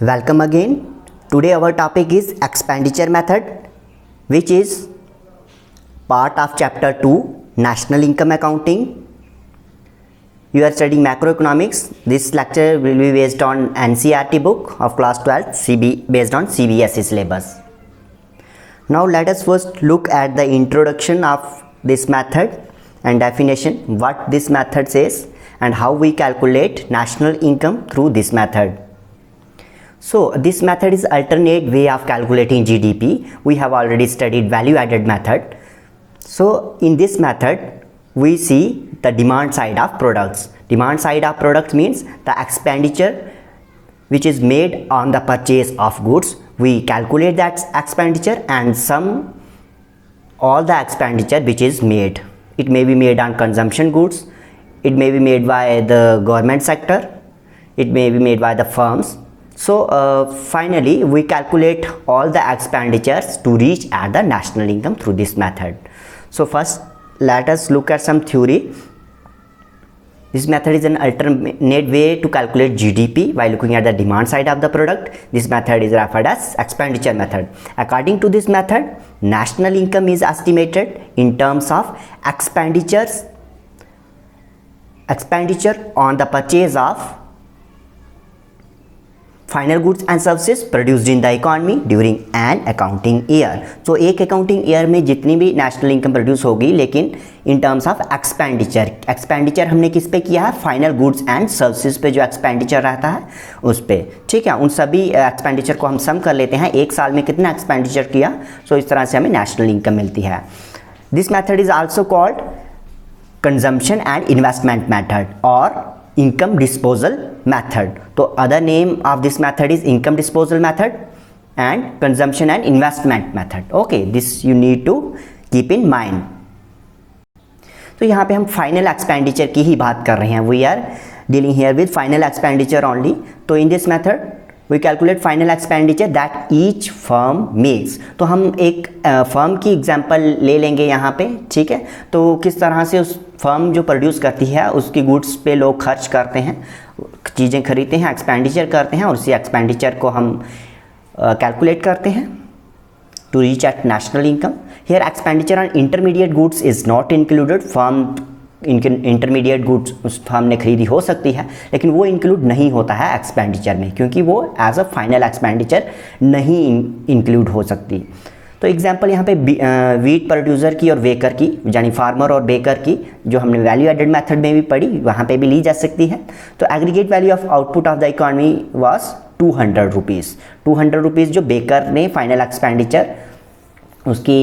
Welcome again. Today our topic is expenditure method, which is part of chapter 2 National Income Accounting. You are studying macroeconomics. This lecture will be based on NCERT book of class 12 based on CBSE syllabus. Now let us first look at the introduction of this method and definition, what this method says and how we calculate national income through this method. So this method is alternate way of calculating GDP. We have already studied value added method. So in this method we see the demand side of products. Demand side of products means the expenditure which is made on the purchase of goods. We calculate that expenditure and sum all the expenditure which is made. It may be made on consumption goods, it may be made by the government sector, it may be made by the firms. So finally we calculate all the expenditures to reach at the national income through this method. So first let us look at some theory. This method is an alternate way to calculate GDP by looking at the demand side of the product. This method is referred as expenditure method. According to this method, national income is estimated in terms of expenditure on the purchase of final goods and services produced in the economy during an accounting year. तो एक accounting year में जितनी भी national income produce होगी, लेकिन in terms of expenditure हमने किस पे किया है? फाइनल गुड्स एंड सर्विसेज पे जो एक्सपेंडिचर रहता है उस पे. ठीक है, उन सभी एक्सपेंडिचर को हम सम कर लेते हैं, एक साल में कितना एक्सपेंडिचर किया, सो इस तरह से हमें नेशनल इनकम मिलती है. This method is also called consumption and investment method और income disposal method. So other name of this method is income disposal method and consumption and investment method. Okay, this you need to keep in mind. तो यहाँ पे हम final expenditure की ही बात कर रहे हैं. We are dealing here with final expenditure only. तो in this method we calculate final expenditure that each firm makes. तो हम एक फर्म की एग्जांपल ले लेंगे यहाँ पे. ठीक है, तो किस तरह से उस फर्म जो प्रोड्यूस करती है उसकी गुड्स पे लोग खर्च करते हैं, चीज़ें खरीदते हैं, एक्सपेंडिचर करते हैं और उसी एक्सपेंडिचर को हम कैलकुलेट करते हैं to reach at national income. Here expenditure on intermediate goods is not included. Firm intermediate goods उस फर्म ने खरीदी हो सकती है, लेकिन वो इंक्लूड नहीं होता है एक्सपेंडिचर में, क्योंकि वो एज अ फाइनल एक्सपेंडिचर नहीं इंक्लूड हो सकती. तो एग्जांपल यहाँ पे वीट प्रोड्यूसर की और बेकर की, यानी फार्मर और बेकर की, जो हमने वैल्यू एडेड मेथड में भी पढ़ी, वहाँ पे भी ली जा सकती है. तो aggregate value of output of the economy was 200 rupees. 200 rupees जो बेकर ने फाइनल एक्सपेंडिचर उसकी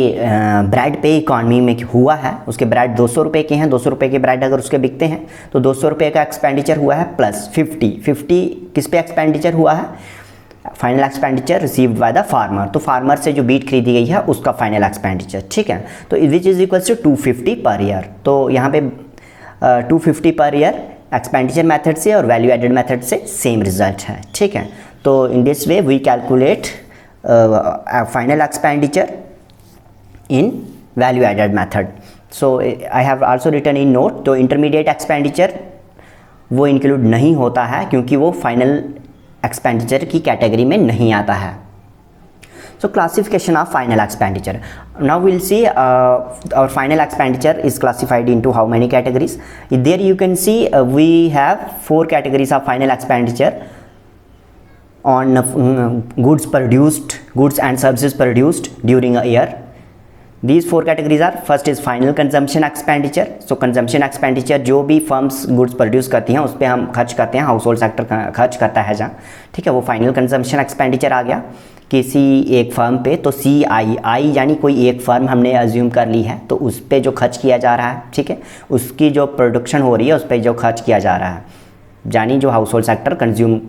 ब्रेड पे इकॉनमी में हुआ है. उसके ब्रेड 200 रुपये के हैं. 200 रुपये के ब्रेड अगर उसके बिकते हैं तो 200 रुपये का एक्सपेंडिचर हुआ है प्लस 50 किस पे एक्सपेंडिचर हुआ है? Final expenditure received by the farmer. तो फार्मर से जो बीट खरीदी गई है उसका फाइनल एक्सपेंडिचर. ठीक है, तो विच is equals to 250 per year. तो यहाँ पे 250 पर ईयर एक्सपेंडिचर मेथड से और वैल्यू एडेड मेथड से सेम रिजल्ट है. ठीक है, तो in this way we calculate final expenditure in value added method. So I have also written in note. तो intermediate expenditure वो इंक्लूड नहीं होता है क्योंकि वो फाइनल एक्सपेंडिचर की कैटेगरी में नहीं आता है. So classification of final expenditure. Now we'll see our final expenditure is classified into how many categories. There you can see we have 4 categories of final expenditure on goods and services produced during a year. These 4 categories are, first is final consumption expenditure. So consumption expenditure जो भी firms goods produce करती हैं उस पर हम खर्च करते हैं, हाउस होल्ड सेक्टर खर्च करता है जहाँ. ठीक है, वो फाइनल कंजम्पशन एक्सपेंडिचर आ गया किसी एक फर्म पे. तो CI यानी कोई एक फर्म हमने अज्यूम कर ली है, तो उस पर जो खर्च किया जा रहा है, ठीक है, उसकी जो प्रोडक्शन हो रही है उस पर जो खर्च किया जा रहा है, यानी जो हाउस होल्ड सेक्टर कंज्यूम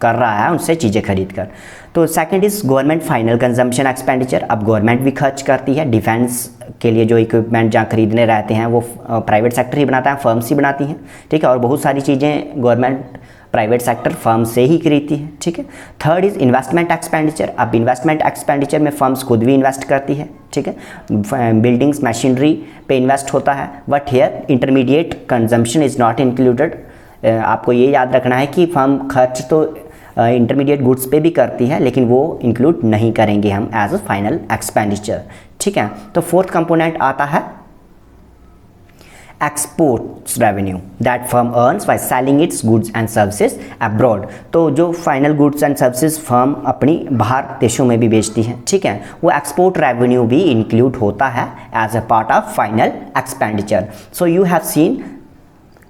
कर रहा है उनसे चीज़ें खरीद कर. तो second is government final consumption expenditure. अब गवर्नमेंट भी खर्च करती है. डिफेंस के लिए जो इक्विपमेंट जहाँ खरीदने रहते हैं वो प्राइवेट सेक्टर ही बनाता है, फर्म्स ही बनाती हैं. ठीक है, और बहुत सारी चीज़ें गवर्नमेंट प्राइवेट सेक्टर फर्म से ही खरीदती है. ठीक है, थर्ड इज़ इन्वेस्टमेंट एक्सपेंडिचर. अब इन्वेस्टमेंट एक्सपेंडिचर में फर्म्स खुद भी इन्वेस्ट करती है. ठीक है, बिल्डिंग्स मशीनरी पे इन्वेस्ट होता है. But here intermediate consumption is not included. आपको ये याद रखना है कि फर्म खर्च तो इंटरमीडिएट गुड्स पे भी करती है, लेकिन वो इंक्लूड नहीं करेंगे हम एज अ फाइनल एक्सपेंडिचर। ठीक है, तो फोर्थ कंपोनेंट आता है exports revenue that firm earns by selling it's goods and services abroad. तो जो final goods and services firm अपनी बाहर देशों में भी बेचती है, ठीक है, वो एक्सपोर्ट रेवेन्यू भी इंक्लूड होता है as a part of final expenditure. So you have seen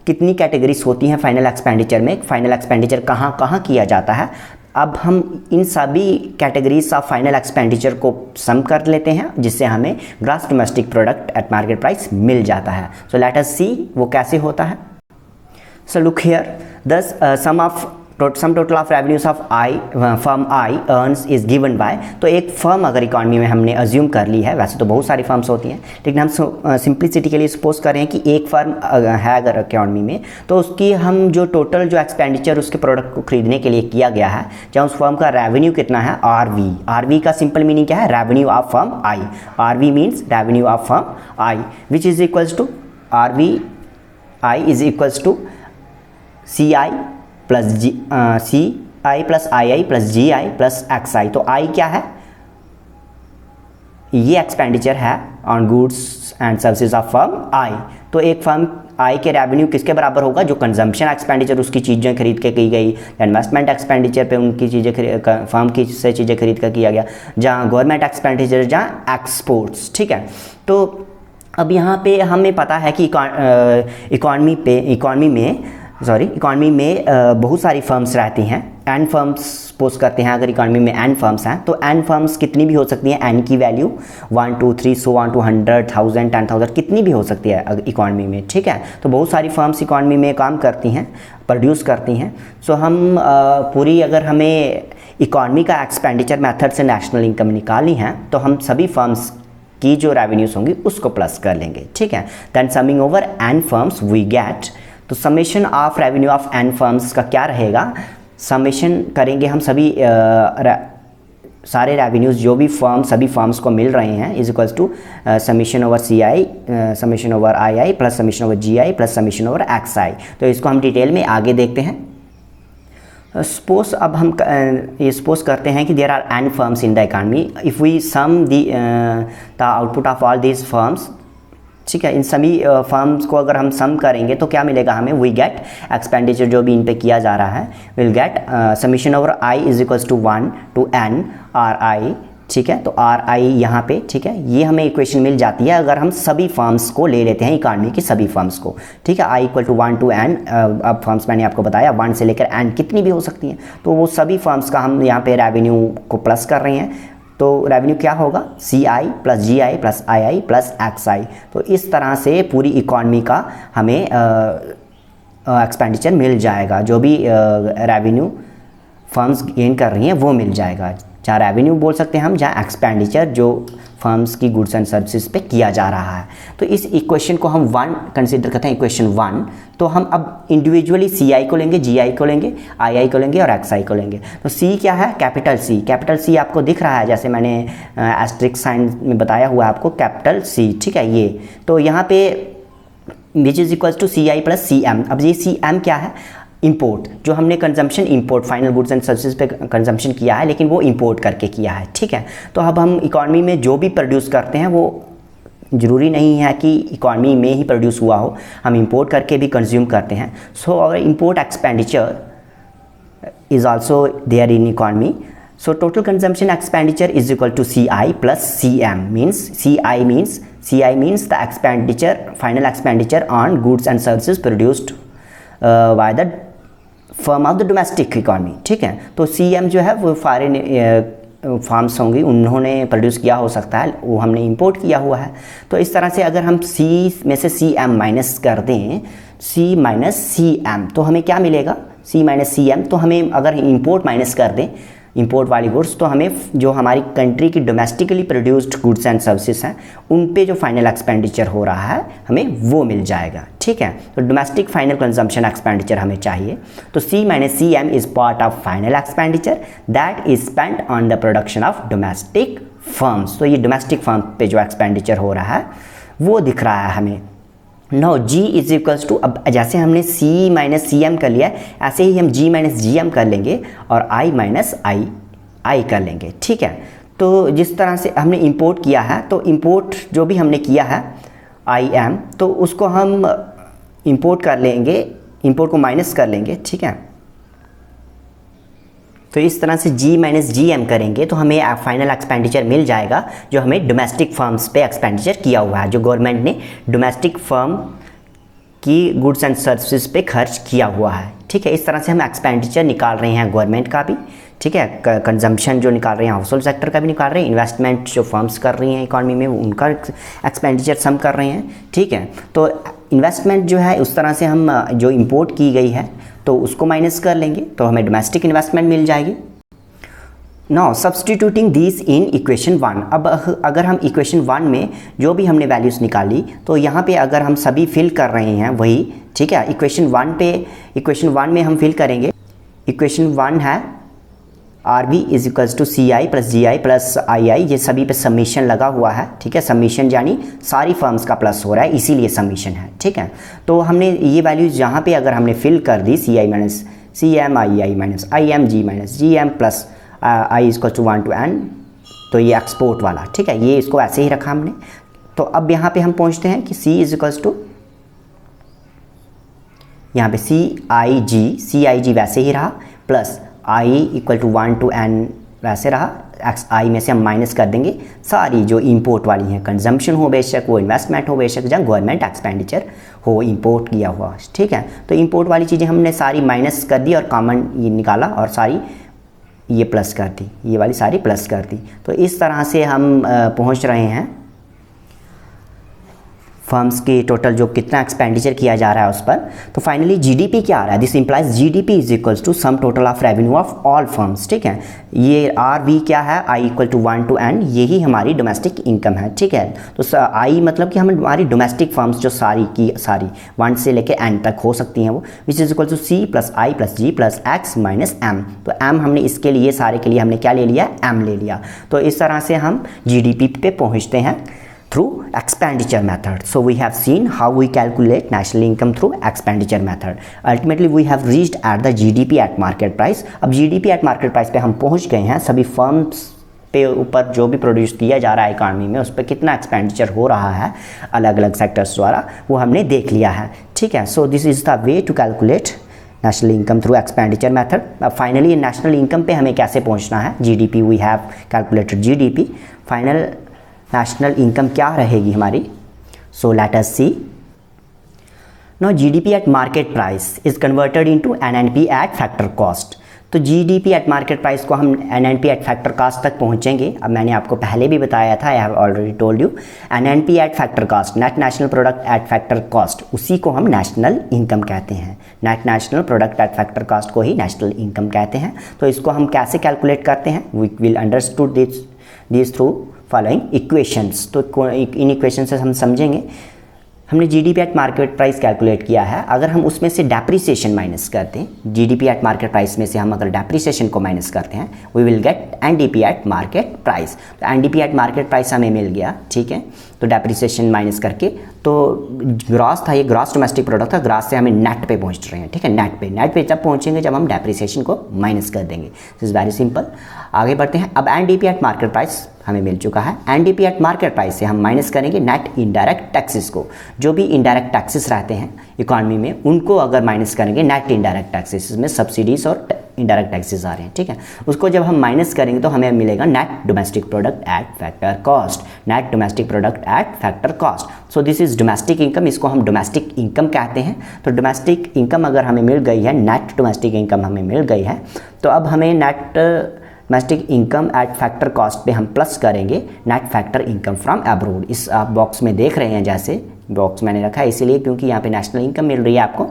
कितनी कैटेगरीज होती हैं फाइनल एक्सपेंडिचर में, फाइनल एक्सपेंडिचर कहाँ कहाँ किया जाता है। अब हम इन सभी कैटेगरीज ऑफ फाइनल एक्सपेंडिचर को सम कर लेते हैं, जिससे हमें gross domestic product at market price मिल जाता है। सो लेट अस सी वो कैसे होता है। सो लुक हियर, दस सम total of revenues of firm I earns is given by. तो एक फर्म अगर इकॉनमी में हमने अज्यूम कर ली है, वैसे तो बहुत सारी फर्म्स होती हैं, लेकिन हम सिंप्लिसिटी के लिए सपोज कर रहे हैं कि एक फर्म है अगर इकॉनमी में, तो उसकी हम जो टोटल जो एक्सपेंडिचर उसके प्रोडक्ट को खरीदने के लिए किया गया है, जहाँ उस फर्म का रेवेन्यू कितना है, आरवी। आरवी का सिंपल मीनिंग क्या है, revenue of firm I. RV means revenue of firm I, which is equals to RV I is equals to C I plus C I plus I I plus G I plus X I. तो I क्या है, ये expenditure है on goods and services of firm I. तो एक firm I के revenue किसके बराबर होगा, जो कंजम्पशन एक्सपेंडिचर उसकी चीज़ें खरीद के की गई, इन्वेस्टमेंट एक्सपेंडिचर पे उनकी चीज़ें फर्म की से चीज़ें खरीद कर किया गया, जहाँ गवर्नमेंट एक्सपेंडिचर, जहाँ एक्सपोर्ट्स। ठीक है, तो अब यहाँ पे हमें पता है कि इकॉनमी में बहुत सारी फर्म्स रहती हैं। एन फर्म्स सपोज करते हैं, अगर इकॉनमी में एन फर्म्स हैं, तो एन फर्म्स कितनी भी हो सकती हैं, एन की वैल्यू 1 2 3 सो ऑन टू 100 1000 10,000 कितनी भी हो सकती है इकॉनमी में। ठीक है, तो बहुत सारी फर्म्स इकॉनमी में काम करती हैं, प्रोड्यूस करती हैं। सो हम पूरी अगर हमें इकॉनमी का एक्सपेंडिचर मेथड से नेशनल इनकम निकालनी है, तो हम सभी फर्म्स की जो रेवेन्यूज होंगी उसको प्लस कर लेंगे। ठीक है, then summing over N firms we get, तो summation of revenue of N firms का क्या रहेगा, समेशन करेंगे हम सभी सारे रेवेन्यूज़ जो भी सभी फर्म्स को मिल रहे हैं, is equals to summation over C I, summation over I I plus summation over G I plus summation over X I. तो इसको हम डिटेल में आगे देखते हैं। सपोज अब हम ये सपोज करते हैं कि there are N firms in the economy, if we sum the output of all these firms. ठीक है, इन सभी फर्म्स को अगर हम सम करेंगे तो क्या मिलेगा हमें, वी गेट एक्सपेंडिचर जो भी इन पे किया जा रहा है, will get summation over I is equals to 1 to N R I. ठीक है, तो आर आई यहाँ पे, ठीक है, ये हमें इक्वेशन मिल जाती है अगर हम सभी फर्म्स को ले लेते हैं, इकॉनमी की सभी फर्म्स को। ठीक है, I equal to 1 to N. अब फर्म्स मैंने आपको बताया 1 से लेकर एन कितनी भी हो सकती हैं, तो वो सभी फर्म्स का हम यहाँ पे रेवेन्यू को प्लस कर रहे हैं। तो रेवेन्यू क्या होगा, सी I plus G I plus I I plus X I. तो इस तरह से पूरी इकॉनमी का हमें एक्सपेंडिचर मिल जाएगा, जो भी रेवेन्यू फर्म्स गेन कर रही हैं वो मिल जाएगा। जहाँ रेवेन्यू बोल सकते हैं हम, जहाँ एक्सपेंडिचर जो फर्म्स की गुड्स एंड सर्विसेज पे किया जा रहा है। तो इस इक्वेशन को हम 1 कंसीडर करते हैं, इक्वेशन 1। तो हम अब इंडिविजुअली सी आई को लेंगे, जी आई को लेंगे, आई आई को लेंगे और एक्स आई को लेंगे। तो सी क्या है, कैपिटल सी। कैपिटल सी आपको दिख रहा है, जैसे मैंने एस्ट्रिक्स साइन में बताया हुआ है आपको, कैपिटल सी। ठीक है, ये तो यहाँ पे which is equals to C I plus C M. अब ये सी एम क्या है, इंपोर्ट, जो हमने consumption import final goods and services पे कंजम्पशन किया है, लेकिन वो इंपोर्ट करके किया है। ठीक है, तो अब हम इकॉनमी में जो भी प्रोड्यूस करते हैं, वो ज़रूरी नहीं है कि इकॉनमी में ही प्रोड्यूस हुआ हो, हम इंपोर्ट करके भी कंज्यूम करते हैं। So our import expenditure is also there in economy. So total consumption expenditure is equal to C I plus C M. Means C I means the expenditure, final expenditure on goods and services produced by the firm of the domestic economy. ठीक है, तो C M जो है वो foreign farms होंगी, उन्होंने produce किया हो सकता है, वो हमने इंपोर्ट किया हुआ है। तो इस तरह से अगर हम सी में से सी एम माइनस कर दें, सी माइनस सी एम, तो हमें क्या मिलेगा, सी माइनस सी एम। तो हमें अगर इंपोर्ट माइनस कर दें, इंपोर्ट वाली गुड्स, तो हमें जो हमारी कंट्री की domestically produced goods and services हैं, उन पे जो फाइनल एक्सपेंडिचर हो रहा है हमें वो मिल जाएगा। ठीक है, तो डोमेस्टिक फाइनल कंजम्पशन एक्सपेंडिचर हमें चाहिए। तो C minus C M is part of final expenditure that is spent on the production of domestic firms. तो ये डोमेस्टिक फर्म पे जो एक्सपेंडिचर हो रहा है वो दिख रहा है हमें now G is equals to, अब जैसे हमने सी माइनस सी एम कर लिया ऐसे ही हम जी माइनस जी एम कर लेंगे और आई माइनस आई कर लेंगे, ठीक है। तो जिस तरह से हमने इंपोर्ट किया है, तो इंपोर्ट जो भी हमने किया है आई एम, तो उसको हम इंपोर्ट कर लेंगे, इंपोर्ट को माइनस कर लेंगे, ठीक है। तो इस तरह से जी माइनस जी एम करेंगे तो हमें फाइनल एक्सपेंडिचर मिल जाएगा जो हमें डोमेस्टिक फर्म्स पे एक्सपेंडिचर किया हुआ है, जो गवर्नमेंट ने डोमेस्टिक फर्म की गुड्स एंड सर्विसेज पे खर्च किया हुआ है, ठीक है। इस तरह से हम एक्सपेंडिचर निकाल रहे हैं गवर्नमेंट का भी, ठीक है, कंजम्पशन जो निकाल रहे हैं हाउस होल्ड सेक्टर का भी निकाल रहे हैं, इन्वेस्टमेंट जो फर्म्स कर रही हैं इकॉनमी में उनका एक्सपेंडिचर सम कर रहे हैं, ठीक है। तो इन्वेस्टमेंट जो है उस तरह से हम जो इंपोर्ट की गई है तो उसको माइनस कर लेंगे तो हमें डोमेस्टिक इन्वेस्टमेंट मिल जाएगी। Now substituting this in equation 1, अब अगर हम इक्वेशन 1 में जो भी हमने वैल्यूज़ निकाली तो यहाँ पे अगर हम सभी फिल कर रहे हैं वही, ठीक है। इक्वेशन 1 में हम फिल करेंगे, इक्वेशन 1 है R B is equals to C I plus G I plus I I, ये सभी पे सबमिशन लगा हुआ है, ठीक है। सबमिशन यानी सारी फर्म्स का प्लस हो रहा है इसीलिए सबमिशन है, ठीक है। तो हमने ये वैल्यूज यहाँ पे अगर हमने फिल कर दी C I minus C M I minus I M G minus G M plus I equal to 1 to n, तो ये एक्सपोर्ट वाला, ठीक है, ये इसको ऐसे ही रखा हमने। तो अब यहाँ पे हम पहुँचते हैं कि सी इज इक्वल्स टू, यहाँ पे सी आई जी वैसे ही रहा plus I equal to 1 to n वैसे रहा, आई में से हम माइनस कर देंगे सारी जो इंपोर्ट वाली हैं, कंजम्पशन हो बेशक, वो इन्वेस्टमेंट हो बेशक, या गवर्नमेंट एक्सपेंडिचर हो इंपोर्ट किया हुआ, ठीक है। तो इंपोर्ट वाली चीज़ें हमने सारी माइनस कर दी और कॉमन ये निकाला और सारी ये प्लस कर दी, ये वाली सारी प्लस कर दी। तो इस तरह से हम पहुंच रहे हैं फर्म्स की टोटल जो कितना एक्सपेंडिचर किया जा रहा है उस पर। तो फाइनली जीडीपी क्या आ रहा है, this implies GDP is equals to sum total of revenue of all firms, ठीक है। ये आर वी क्या है, I equal to 1 to n, यही हमारी डोमेस्टिक इनकम है, ठीक है। तो आई मतलब कि हमारी डोमेस्टिक फर्म्स जो सारी की सारी 1 से लेके n तक हो सकती हैं वो, which is equal to C plus I plus G plus X minus M. तो एम हमने इसके लिए सारे के लिए हमने क्या ले लिया, एम ले लिया। तो इस तरह से हम जीडीपी पे पहुँचते हैं through expenditure method. So we have seen how we calculate national income through expenditure method. Ultimately we have reached at the GDP at market price. अब GDP at market price पे हम पहुंच गए हैं, सभी फर्म्स पे ऊपर जो भी प्रोड्यूस किया जा रहा है इकॉनमी में उस पर कितना एक्सपेंडिचर हो रहा है अलग अलग सेक्टर्स द्वारा, वो हमने देख लिया है, ठीक है। So this is the way to calculate national income through expenditure method. अब फाइनली नेशनल इनकम पे हमें कैसे पहुंचना है, GDP we have calculated GDP, final national income क्या रहेगी हमारी। So let us see, now GDP at market price is converted into NNP at factor cost. तो जीडीपी एट मार्केट प्राइस को हम एनएनपी एट फैक्टर कॉस्ट तक पहुंचेंगे। अब मैंने आपको पहले भी बताया था, I have already told you, NNP at factor cost, net national product at factor cost, उसी को हम नेशनल इनकम कहते हैं। Net national product at factor cost को ही नेशनल इनकम कहते हैं। तो इसको हम कैसे कैलकुलेट करते हैं, we will understood this through following equations. तो इन इक्वेशन से हम समझेंगे, हमने GDP at market price calculate किया है, अगर हम उसमें से डेप्रिसिएशन माइनस करते हैं, जीडीपी एट मार्केट प्राइस में से हम अगर डेप्रिसिएशन को माइनस करते हैं, we will get NDP at market price. तो एनडीपी एट मार्केट प्राइस हमें मिल गया, ठीक है। तो डेप्रिसिएशन माइनस करके, तो ग्रॉस था, ये ग्रॉस डोमेस्टिक प्रोडक्ट था, ग्रॉस से हमें नेट पे पहुंच रहे हैं, ठीक है। नेट पे जब पहुंचेंगे जब हम डेप्रिसिएशन को माइनस कर देंगे। This is very simple. आगे बढ़ते हैं। अब एनडीपी एट मार्केट प्राइस हमें मिल चुका है, एनडीपी एट मार्केट प्राइस से हम माइनस करेंगे नेट इनडायरेक्ट टैक्सेस को, जो भी इनडायरेक्ट टैक्सेस रहते हैं इकॉनमी में उनको अगर माइनस करेंगे, नेट इनडायरेक्ट टैक्सेस में सब्सिडीज और इनडायरेक्ट टैक्सेस आ रहे हैं, ठीक है, उसको जब हम माइनस करेंगे तो हमें मिलेगा net domestic product at factor cost, net domestic product at factor cost. So this is domestic income, इसको हम डोमेस्टिक इनकम कहते हैं। तो डोमेस्टिक इनकम अगर हमें मिल गई है, नेट डोमेस्टिक इनकम हमें मिल गई है, तो अब हमें net domestic income eight factor cost पे हम प्लस करेंगे net factor income from abroad. इस आप बॉक्स में देख रहे हैं, जैसे बॉक्स मैंने रखा है इसीलिए क्योंकि यहाँ पे नेशनल इनकम मिल रही है आपको।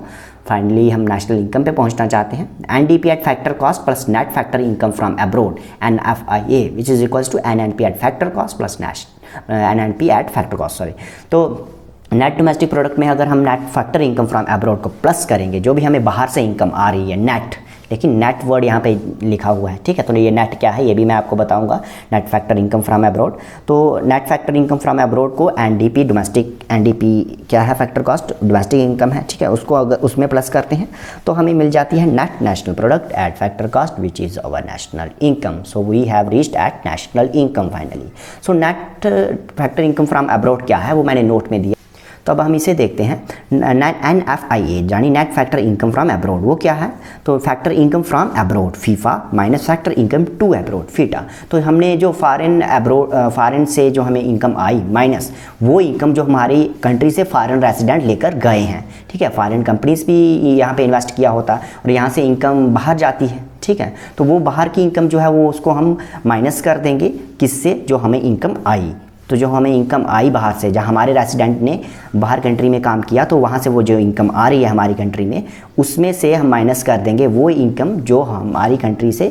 फाइनली हम नेशनल इनकम पे पहुंचना चाहते हैं। NDP at factor cost plus net factor income from abroad, NFIA, which is equals to NNP at factor cost plus NNP at factor cost, sorry. तो नेट डोमेस्टिक प्रोडक्ट में अगर हम net factor income from abroad को plus करेंगे, जो भी हमें बाहर से इनकम आ रही है नेट, लेकिन नेट वर्ड यहाँ पे लिखा हुआ है, ठीक है। तो ये नेट क्या है ये भी मैं आपको बताऊंगा, net factor income from abroad. तो net factor income from abroad को एनडीपी डोमेस्टिक, एनडीपी क्या है, फैक्टर कॉस्ट डोमेस्टिक इनकम है, ठीक है। उसको अगर उसमें प्लस करते हैं तो हमें मिल जाती है net national product at factor cost which is our national income. So we have reached at national income finally. So net factor income from abroad क्या है वो मैंने नोट में दिया। तो अब हम इसे देखते हैं, NFIA यानी net factor income from abroad, वो क्या है? तो factor income from abroad FIFA minus factor income to abroad FITA. तो हमने जो फॉरेन से जो हमें इनकम आई माइनस वो इनकम जो हमारी कंट्री से फॉरेन रेसिडेंट लेकर गए हैं, ठीक है। फॉरेन कंपनीज भी यहाँ पे इन्वेस्ट किया होता और यहाँ से इनकम बाहर जाती है, ठीक है। तो वो बाहर की इनकम जो है वो उसको हम माइनस कर देंगे, किससे? जो हमें इनकम आई। तो जो हमें इनकम आई बाहर से, जहाँ हमारे रेसिडेंट ने बाहर कंट्री में काम किया, तो वहाँ से वो जो इनकम आ रही है हमारी कंट्री में, उसमें से हम माइनस कर देंगे वो इनकम जो हमारी कंट्री से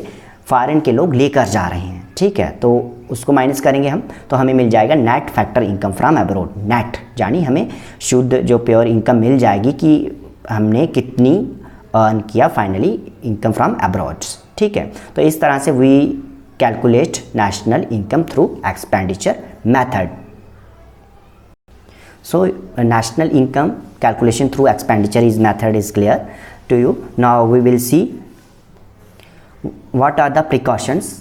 फॉरेन के लोग लेकर जा रहे हैं, ठीक है। तो उसको माइनस करेंगे हम, तो हमें मिल जाएगा net factor income from abroad. Net यानी हमें शुद्ध जो प्योर इनकम मिल जाएगी कि हमने कितनी अर्न किया फाइनली इनकम फ्रॉम अब्रॉड, ठीक है। तो इस तरह से we calculate national income through expenditure method. So national income calculation through expenditure is method is clear to you. Now we will see what are the precautions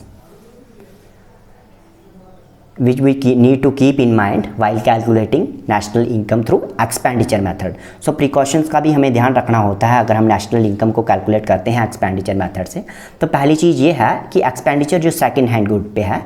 which we need to keep in mind while calculating national income through expenditure method. So precautions का भी हमें ध्यान रखना होता है अगर हम national income को calculate करते हैं expenditure method से। तो पहली चीज़ ये है कि expenditure जो second hand good पे है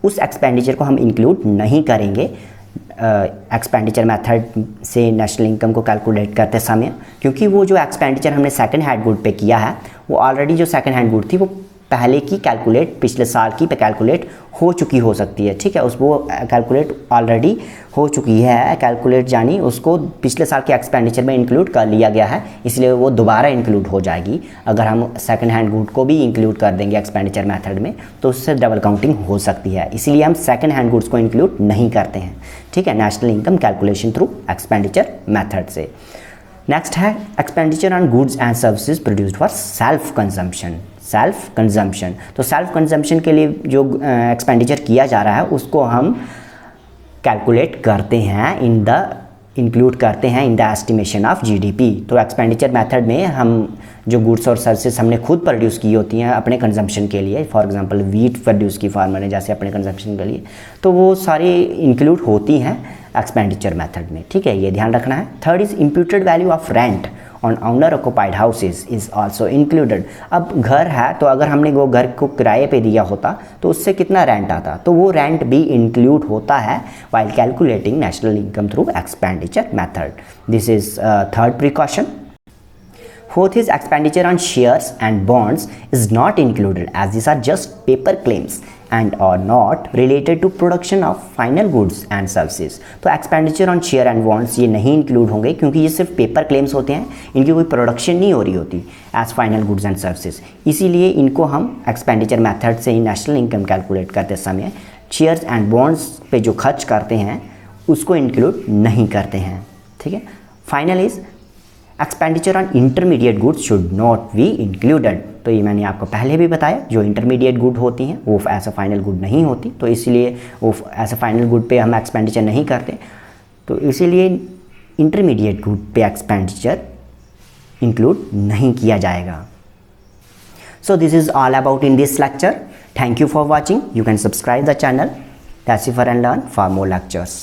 उस expenditure को हम include नहीं करेंगे एक्सपेंडिचर मेथड से नेशनल इनकम को कैलकुलेट करते समय, क्योंकि वो जो एक्सपेंडिचर हमने सेकंड हैंड गुड पे किया है वो ऑलरेडी जो सेकंड हैंड गुड थी वो पहले की कैलकुलेट, पिछले साल की पे कैलकुलेट हो चुकी हो सकती है, ठीक है। उस वो कैलकुलेट ऑलरेडी हो चुकी है, कैलकुलेट यानी उसको पिछले साल के एक्सपेंडिचर में इंक्लूड कर लिया गया है, इसलिए वो दोबारा इंक्लूड हो जाएगी। अगर हम सेकंड हैंड गुड को भी इंक्लूड कर देंगे एक्सपेंडिचर मेथड में तो उससे डबल काउंटिंग हो सकती है, इसीलिए हम सेकंड हैंड गुड्स को इंक्लूड नहीं करते हैं, ठीक है, national income calculation through expenditure method से। नेक्स्ट है expenditure on goods and services produced for self consumption. Self consumption, तो सेल्फ कंजम्पशन के लिए जो एक्सपेंडिचर किया जा रहा है उसको हम कैलकुलेट करते हैं इंक्लूड करते हैं in the estimation of GDP. तो एक्सपेंडिचर मेथड में हम जो गुड्स और सर्विसेज हमने खुद प्रोड्यूस की होती हैं अपने कंजम्पशन के लिए, फॉर एग्जांपल वीट प्रोड्यूस की फार्मर ने जैसे अपने कंजम्पशन के लिए, तो वो सारी इंक्लूड होती हैं एक्सपेंडिचर मेथड में, ठीक है, ये ध्यान रखना है। Third is imputed value of rent on owner occupied houses is also included. अब घर है तो अगर हमने वो घर को किराए पे दिया होता तो उससे कितना रेंट आता, तो वो रेंट भी इंक्लूड होता है while calculating national income through expenditure method. This is third precaution. Fourth is expenditure on shares and bonds is not included as these are just paper claims and are not related to production of final goods and services. तो expenditure on share and bonds ये नहीं include होंगे क्योंकि ये सिर्फ paper claims होते हैं, इनकी कोई प्रोडक्शन नहीं हो रही होती as final goods and services, इसीलिए इनको हम एक्सपेंडिचर मेथड से ही नेशनल इनकम कैलकुलेट करते समय शेयर्स एंड बॉन्ड्स पे जो खर्च करते हैं उसको इंक्लूड नहीं करते हैं, ठीक है। Final is expenditure on intermediate goods should not be included. तो ये मैंने आपको पहले भी बताया, जो इंटरमीडिएट गुड होती हैं वो एज अ फाइनल गुड नहीं होती, तो इसलिए वो एज अ फाइनल गुड पे हम एक्सपेंडिचर नहीं करते, तो इसीलिए इंटरमीडिएट गुड पे एक्सपेंडिचर इंक्लूड नहीं किया जाएगा। So this is all about in this lecture. Thank you for watching. You can subscribe the channel Decipher and learn for more lectures.